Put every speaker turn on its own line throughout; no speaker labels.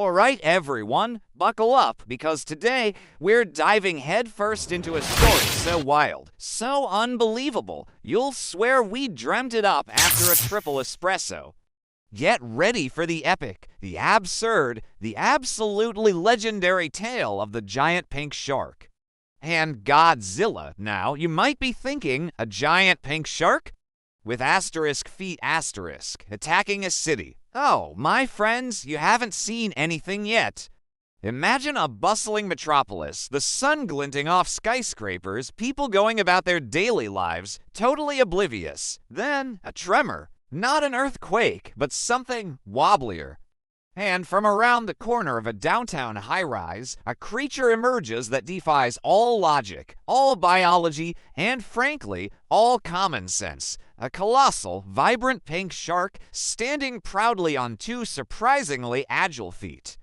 Alright, everyone, buckle up, because today we're diving headfirst into a story so wild, so unbelievable, you'll swear we dreamt it up after a triple espresso. Get ready for the epic, the absurd, the absolutely legendary tale of the giant pink shark. And Godzilla. Now, you might be thinking, a giant pink shark? With asterisk feet asterisk, attacking a city. Oh, my friends, you haven't seen anything yet. Imagine a bustling metropolis, the sun glinting off skyscrapers, people going about their daily lives, totally oblivious. Then, a tremor. Not an earthquake, but something wobblier. And from around the corner of a downtown high-rise, a creature emerges that defies all logic, all biology, and frankly, all common sense. A colossal, vibrant pink shark standing proudly on two surprisingly agile feet.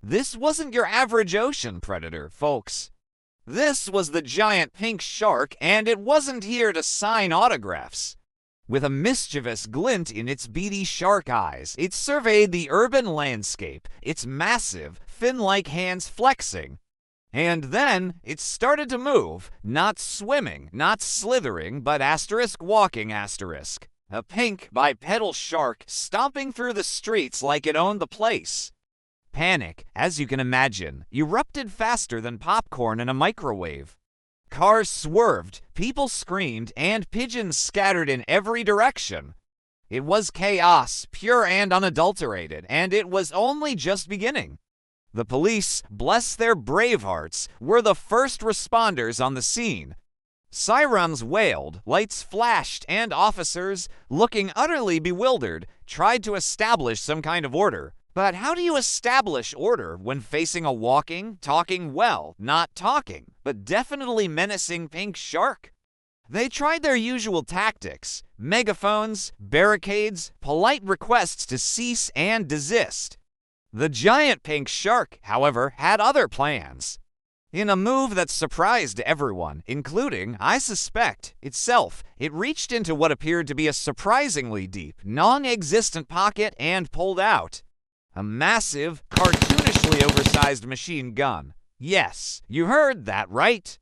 This wasn't your average ocean predator, folks. This was the giant pink shark, and it wasn't here to sign autographs. With a mischievous glint in its beady shark eyes, it surveyed the urban landscape, its massive, fin-like hands flexing. And then it started to move, not swimming, not slithering, but asterisk walking asterisk. A pink bipedal shark stomping through the streets like it owned the place. Panic, as you can imagine, erupted faster than popcorn in a microwave. Cars swerved, people screamed, and pigeons scattered in every direction. It was chaos, pure and unadulterated, and it was only just beginning. The police, bless their brave hearts, were the first responders on the scene. Sirens wailed, lights flashed, and officers, looking utterly bewildered, tried to establish some kind of order. But how do you establish order when facing a walking, talking, well, not talking, but definitely menacing pink shark? They tried their usual tactics: megaphones, barricades, polite requests to cease and desist. The giant pink shark, however, had other plans. In a move that surprised everyone, including, I suspect, itself, it reached into what appeared to be a surprisingly deep, non-existent pocket and pulled out a massive, cartoonishly oversized machine gun. Yes, you heard that right.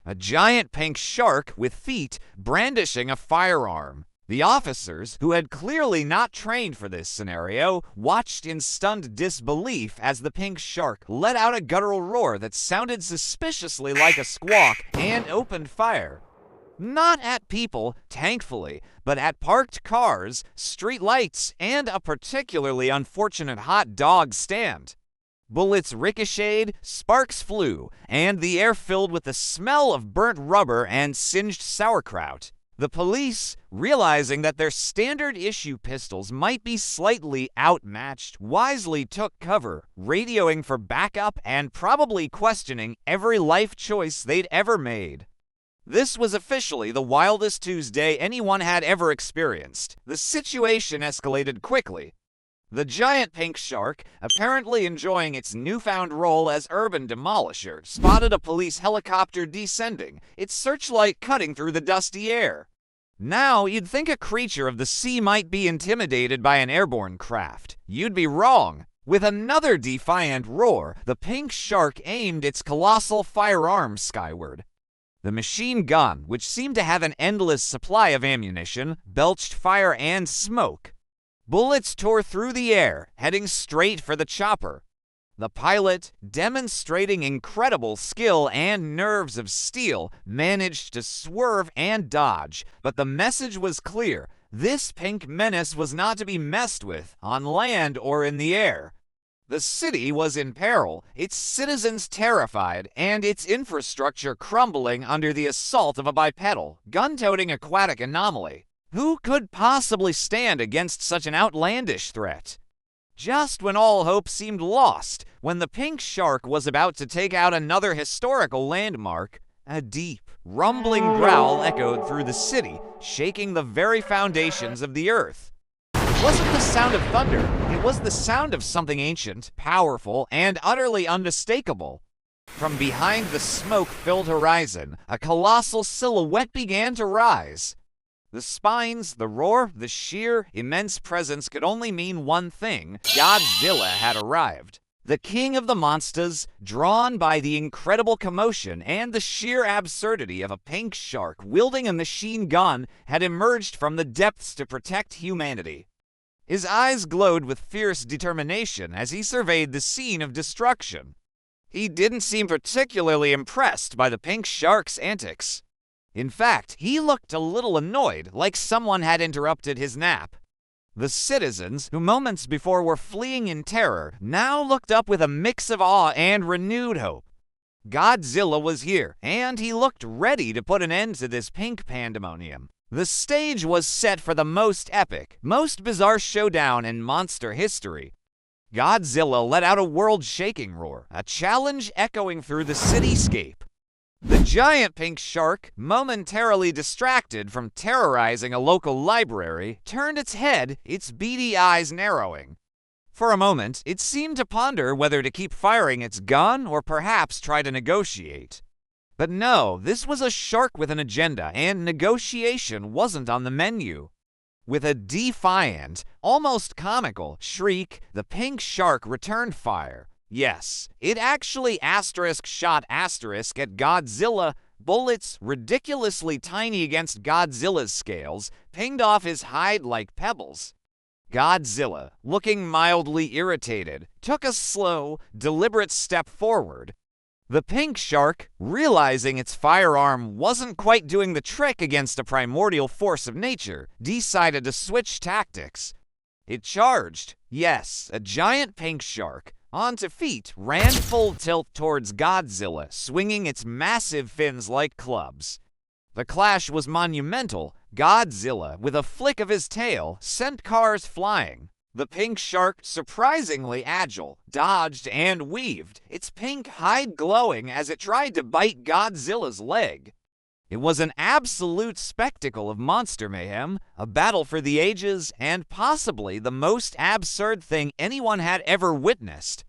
A giant pink shark with feet brandishing a firearm. The officers, who had clearly not trained for this scenario, watched in stunned disbelief as the pink shark let out a guttural roar that sounded suspiciously like a squawk and opened fire. Not at people, thankfully, but at parked cars, street lights, and a particularly unfortunate hot dog stand. Bullets ricocheted, sparks flew, and the air filled with the smell of burnt rubber and singed sauerkraut. The police, realizing that their standard-issue pistols might be slightly outmatched, wisely took cover, radioing for backup and probably questioning every life choice they'd ever made. This was officially the wildest Tuesday anyone had ever experienced. The situation escalated quickly. The giant pink shark, apparently enjoying its newfound role as urban demolisher, spotted a police helicopter descending, its searchlight cutting through the dusty air. Now, you'd think a creature of the sea might be intimidated by an airborne craft. You'd be wrong. With another defiant roar, the pink shark aimed its colossal firearm skyward. The machine gun, which seemed to have an endless supply of ammunition, belched fire and smoke. Bullets tore through the air, heading straight for the chopper. The pilot, demonstrating incredible skill and nerves of steel, managed to swerve and dodge, but the message was clear: this pink menace was not to be messed with, on land or in the air. The city was in peril, its citizens terrified, and its infrastructure crumbling under the assault of a bipedal, gun-toting aquatic anomaly. Who could possibly stand against such an outlandish threat? Just when all hope seemed lost, when the pink shark was about to take out another historical landmark, a deep, rumbling growl echoed through the city, shaking the very foundations of the earth. It wasn't the sound of thunder, it was the sound of something ancient, powerful, and utterly unmistakable. From behind the smoke-filled horizon, a colossal silhouette began to rise. The spines, the roar, the sheer, immense presence could only mean one thing: Godzilla had arrived. The king of the monsters, drawn by the incredible commotion and the sheer absurdity of a pink shark wielding a machine gun, had emerged from the depths to protect humanity. His eyes glowed with fierce determination as he surveyed the scene of destruction. He didn't seem particularly impressed by the pink shark's antics. In fact, he looked a little annoyed, like someone had interrupted his nap. The citizens, who moments before were fleeing in terror, now looked up with a mix of awe and renewed hope. Godzilla was here, and he looked ready to put an end to this pink pandemonium. The stage was set for the most epic, most bizarre showdown in monster history. Godzilla let out a world-shaking roar, a challenge echoing through the cityscape. The giant pink shark, momentarily distracted from terrorizing a local library, turned its head, its beady eyes narrowing. For a moment, it seemed to ponder whether to keep firing its gun or perhaps try to negotiate. But no, this was a shark with an agenda, and negotiation wasn't on the menu. With a defiant, almost comical shriek, the pink shark returned fire. Yes, it actually shot at Godzilla. Bullets, ridiculously tiny against Godzilla's scales, pinged off his hide like pebbles. Godzilla, looking mildly irritated, took a slow, deliberate step forward. The pink shark, realizing its firearm wasn't quite doing the trick against a primordial force of nature, decided to switch tactics. It charged. Yes, a giant pink shark, onto feet, ran full tilt towards Godzilla, swinging its massive fins like clubs. The clash was monumental. Godzilla, with a flick of his tail, sent cars flying. The pink shark, surprisingly agile, dodged and weaved, its pink hide glowing as it tried to bite Godzilla's leg. It was an absolute spectacle of monster mayhem, a battle for the ages, and possibly the most absurd thing anyone had ever witnessed.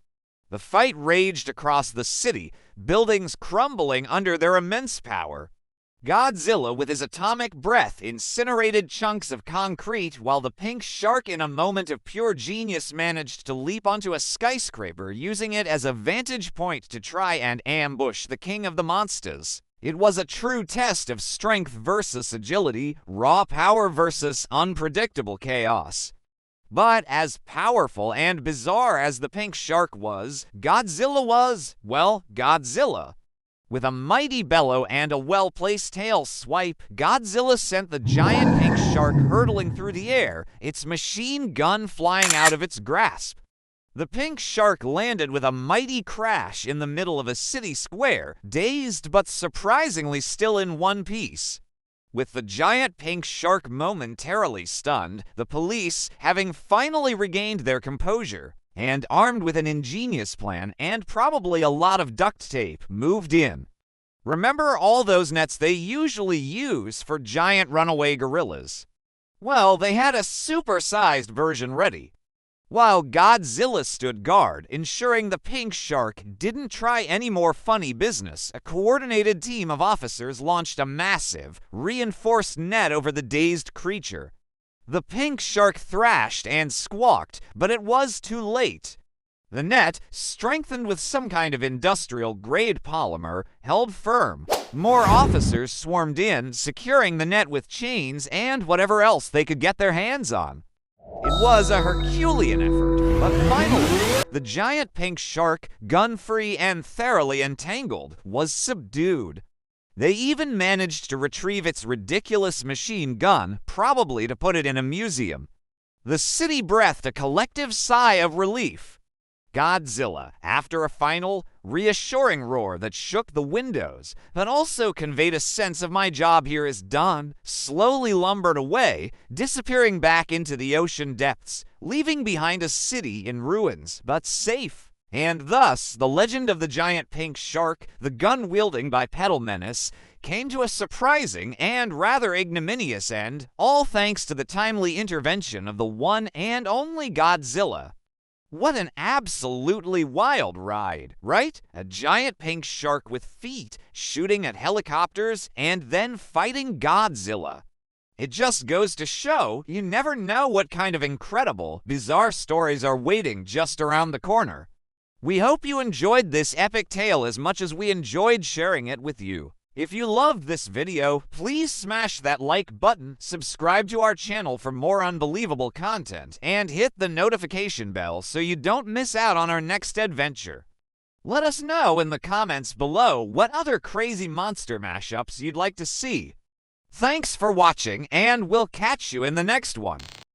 The fight raged across the city, buildings crumbling under their immense power. Godzilla, with his atomic breath, incinerated chunks of concrete, while the pink shark, in a moment of pure genius, managed to leap onto a skyscraper, using it as a vantage point to try and ambush the king of the monsters. It was a true test of strength versus agility, raw power versus unpredictable chaos. But as powerful and bizarre as the pink shark was, Godzilla was, well, Godzilla. With a mighty bellow and a well-placed tail swipe, Godzilla sent the giant pink shark hurtling through the air, its machine gun flying out of its grasp. The pink shark landed with a mighty crash in the middle of a city square, dazed but surprisingly still in one piece. With the giant pink shark momentarily stunned, the police, having finally regained their composure, and armed with an ingenious plan and probably a lot of duct tape, moved in. Remember all those nets they usually use for giant runaway gorillas? Well, they had a super-sized version ready. While Godzilla stood guard, ensuring the pink shark didn't try any more funny business, a coordinated team of officers launched a massive, reinforced net over the dazed creature. The pink shark thrashed and squawked, but it was too late. The net, strengthened with some kind of industrial-grade polymer, held firm. More officers swarmed in, securing the net with chains and whatever else they could get their hands on. It was a Herculean effort, but finally, the giant pink shark, gun-free and thoroughly entangled, was subdued. They even managed to retrieve its ridiculous machine gun, probably to put it in a museum. The city breathed a collective sigh of relief. Godzilla, after a final, reassuring roar that shook the windows, but also conveyed a sense of my job here is done, slowly lumbered away, disappearing back into the ocean depths, leaving behind a city in ruins, but safe. And thus, the legend of the giant pink shark, the gun-wielding bipedal menace, came to a surprising and rather ignominious end, all thanks to the timely intervention of the one and only Godzilla. What an absolutely wild ride, right? A giant pink shark with feet, shooting at helicopters, and then fighting Godzilla. It just goes to show you never know what kind of incredible, bizarre stories are waiting just around the corner. We hope you enjoyed this epic tale as much as we enjoyed sharing it with you. If you loved this video, please smash that like button, subscribe to our channel for more unbelievable content, and hit the notification bell so you don't miss out on our next adventure. Let us know in the comments below what other crazy monster mashups you'd like to see. Thanks for watching, and we'll catch you in the next one.